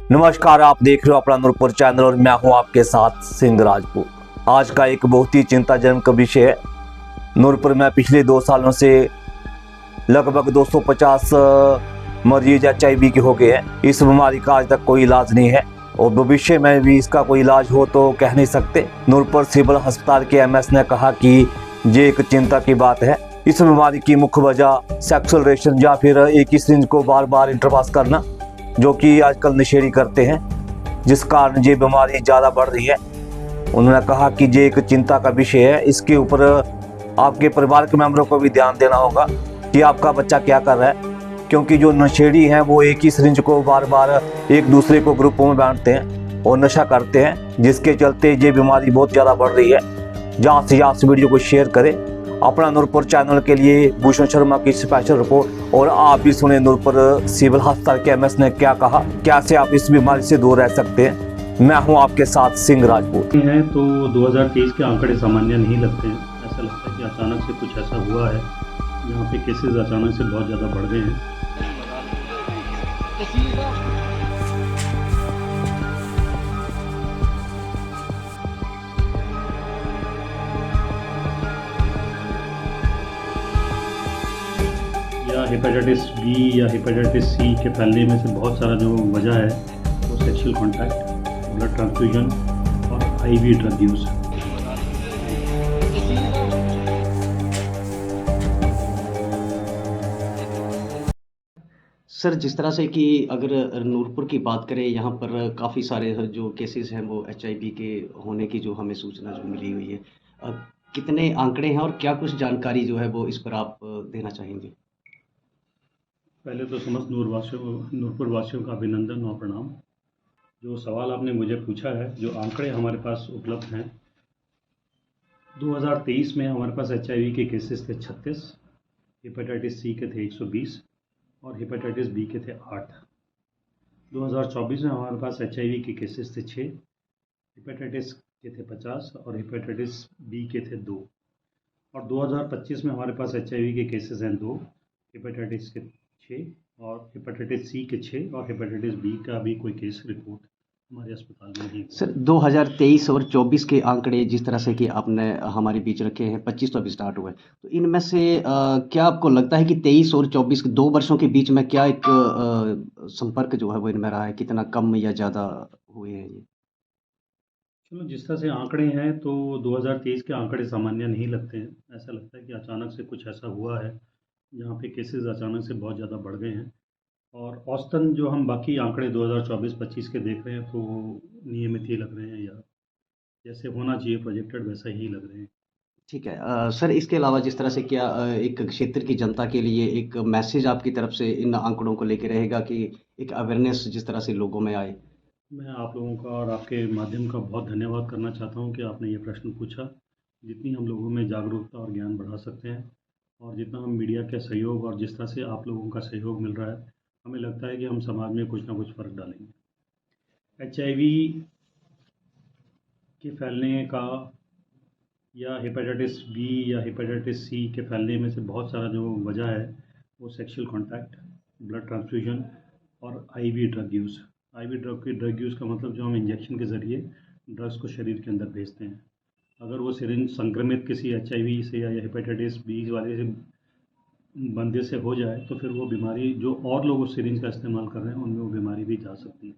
नमस्कार, आप देख रहे हो अपना नूरपुर चैनल और मैं हूं आपके साथ सिंह राजपूत। आज का एक बहुत ही चिंताजनक विषय है। नूरपुर में पिछले 2 सालों से लगभग 250 मरीज HIV के हो गए हैं। इस बीमारी का आज तक कोई इलाज नहीं है और भविष्य में भी इसका कोई इलाज हो तो कह नहीं सकते। नूरपुर सिविल अस्पताल के MS ने कहा कि ये एक चिंता की बात है। इस बीमारी की मुख्य वजह सेक्सुअल रिलेशन या फिर एक ही सिरिंज को बार बार इंटरपास करना, जो कि आजकल नशेड़ी करते हैं, जिस कारण ये बीमारी ज़्यादा बढ़ रही है। उन्होंने कहा कि ये एक चिंता का विषय है। इसके ऊपर आपके परिवार के मेंबरों को भी ध्यान देना होगा कि आपका बच्चा क्या कर रहा है, क्योंकि जो नशेड़ी हैं वो एक ही सिरिंज को बार बार एक दूसरे को ग्रुपों में बांटते हैं और नशा करते हैं, जिसके चलते ये बीमारी बहुत ज़्यादा बढ़ रही है। ज़्यादा से ज़्यादा वीडियो को शेयर करें। अपना नूरपुर चैनल के लिए भूषण शर्मा की स्पेशल रिपोर्ट। और आप भी सुने नूरपुर सिविल अस्पताल के MS ने क्या कहा, कैसे आप इस बीमारी से दूर रह सकते हैं। मैं हूं आपके साथ सिंह राजपूत। हैं तो 2023 के आंकड़े सामान्य नहीं लगते हैं। ऐसा लगता है कि अचानक से कुछ ऐसा हुआ है जहाँ पे केसेस अचानक से बहुत ज़्यादा बढ़ गए हैं। या हेपेटाइटिस B या हेपेटाइटिस C के फैलने में से बहुत सारा जो वजह है वो सेक्सुअल कॉन्टैक्ट, ब्लड ट्रांसफ्यूजन और IV ड्रग यूज़ है। सर, जिस तरह से कि अगर नूरपुर की बात करें, यहाँ पर काफ़ी सारे जो केसेस हैं वो HIV के होने की जो हमें सूचना जो मिली हुई है। अ, कितने आंकड़े हैं और क्या कुछ जानकारी जो है वो इस पर आप देना चाहेंगे? पहले तो समस्त नूरपुर वासियों का अभिनंदन और प्रणाम। जो सवाल आपने मुझे पूछा है, जो आंकड़े हमारे पास उपलब्ध हैं, 2023 में हमारे पास HIV के केसेस थे 36, हेपेटाइटिस C के थे 120 और हेपेटाइटिस B के थे 8। 2024 में हमारे पास HIV के केसेस थे 6, हेपेटाइटिस के थे 50 और हेपेटाइटिस B के थे 2। और 2025 में हमारे पास HIV के केसेस हैं 2, हेपेटाइटिस के 6 और हेपेटाइटिस C के 6 और हेपेटाइटिस B का भी कोई केस रिपोर्ट हमारे अस्पताल में नहीं हुआ। सर, 2023 और 24 के आंकड़े जिस तरह से कि आपने हमारे बीच रखे हैं, 25 तो अभी स्टार्ट हुआ है, तो इनमें से क्या आपको लगता है कि 23 और 24 के 2 वर्षों के बीच में क्या एक संपर्क जो है वो इनमें रहा है, कितना कम या ज़्यादा हुए हैं ये? चलो, जिस तरह से आंकड़े हैं तो 2023 के आंकड़े सामान्य नहीं लगते हैं। ऐसा लगता है कि अचानक से कुछ ऐसा हुआ है जहाँ पे केसेस अचानक से बहुत ज़्यादा बढ़ गए हैं। और औसतन जो हम बाकी आंकड़े 2024-25 के देख रहे हैं तो वो नियमित ही लग रहे हैं, या जैसे होना चाहिए प्रोजेक्टेड वैसा ही लग रहे हैं। ठीक है। सर, इसके अलावा जिस तरह से क्या एक क्षेत्र की जनता के लिए एक मैसेज आपकी तरफ से इन आंकड़ों को लेके रहेगा कि एक अवेयरनेस जिस तरह से लोगों में आए? मैं आप लोगों का और आपके माध्यम का बहुत धन्यवाद करना चाहता हूँ कि आपने ये प्रश्न पूछा। जितनी हम लोगों में जागरूकता और ज्ञान बढ़ा सकते हैं और जितना हम मीडिया के सहयोग और जिस तरह से आप लोगों का सहयोग मिल रहा है, हमें लगता है कि हम समाज में कुछ ना कुछ फ़र्क डालेंगे। HIV के फैलने का या हेपेटाइटिस B या हेपेटाइटिस C के फैलने में से बहुत सारा जो वजह है वो सेक्सुअल कॉन्टैक्ट, ब्लड ट्रांसफ्यूजन और IV drug use. IV drug use का मतलब जो हम इंजेक्शन के ज़रिए ड्रग्स को शरीर के अंदर भेजते हैं। अगर वो सिरिंज संक्रमित किसी HIV से या हेपेटाइटिस B वाले से बंदे से हो जाए तो फिर वो बीमारी जो और लोग उस सिरिंज का इस्तेमाल कर रहे हैं उनमें वो बीमारी भी जा सकती है।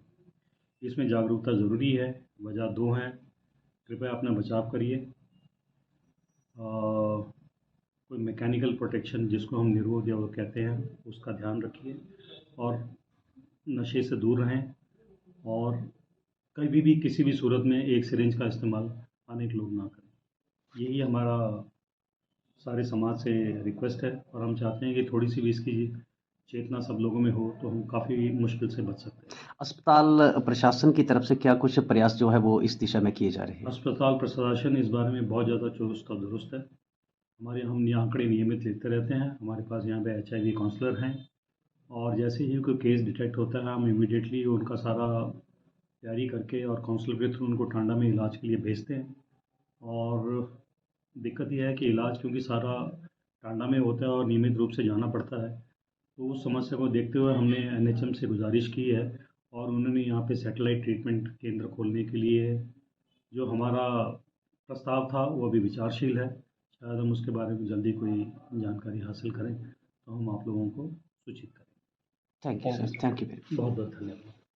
इसमें जागरूकता ज़रूरी है। वजह 2 हैं। कृपया अपना बचाव करिए। कोई मैकेनिकल प्रोटेक्शन जिसको हम निरोध या वो कहते हैं उसका ध्यान रखिए और नशे से दूर रहें। और कभी भी किसी भी सूरत में एक सिरिंज का इस्तेमाल अनेक लोग ना करें। यही हमारा सारे समाज से रिक्वेस्ट है और हम चाहते हैं कि थोड़ी सी भी इसकी चेतना सब लोगों में हो तो हम काफ़ी मुश्किल से बच सकते हैं। अस्पताल प्रशासन की तरफ से क्या कुछ प्रयास जो है वो इस दिशा में किए जा रहे हैं? अस्पताल प्रशासन इस बारे में बहुत ज़्यादा चुस्त और दुरुस्त है। हम ये आंकड़े नियमित लेते रहते हैं। हमारे पास यहाँ पे HIV काउंसलर हैं और जैसे ही कोई केस डिटेक्ट होता है हम इमीडिएटली उनका सारा तैयारी करके और काउंसलर के थ्रू उनको टांडा में इलाज के लिए भेजते हैं। और दिक्कत ये है कि इलाज क्योंकि सारा टांडा में होता है और नियमित रूप से जाना पड़ता है, तो उस समस्या को देखते हुए हमने NHM से गुजारिश की है और उन्होंने यहाँ पे सैटेलाइट ट्रीटमेंट केंद्र खोलने के लिए जो हमारा प्रस्ताव था वो अभी विचारशील है। शायद हम उसके बारे में जल्दी कोई जानकारी हासिल करें तो हम आप लोगों को सूचित करें। Thank you sir, thank you very much. बहुत बहुत धन्यवाद।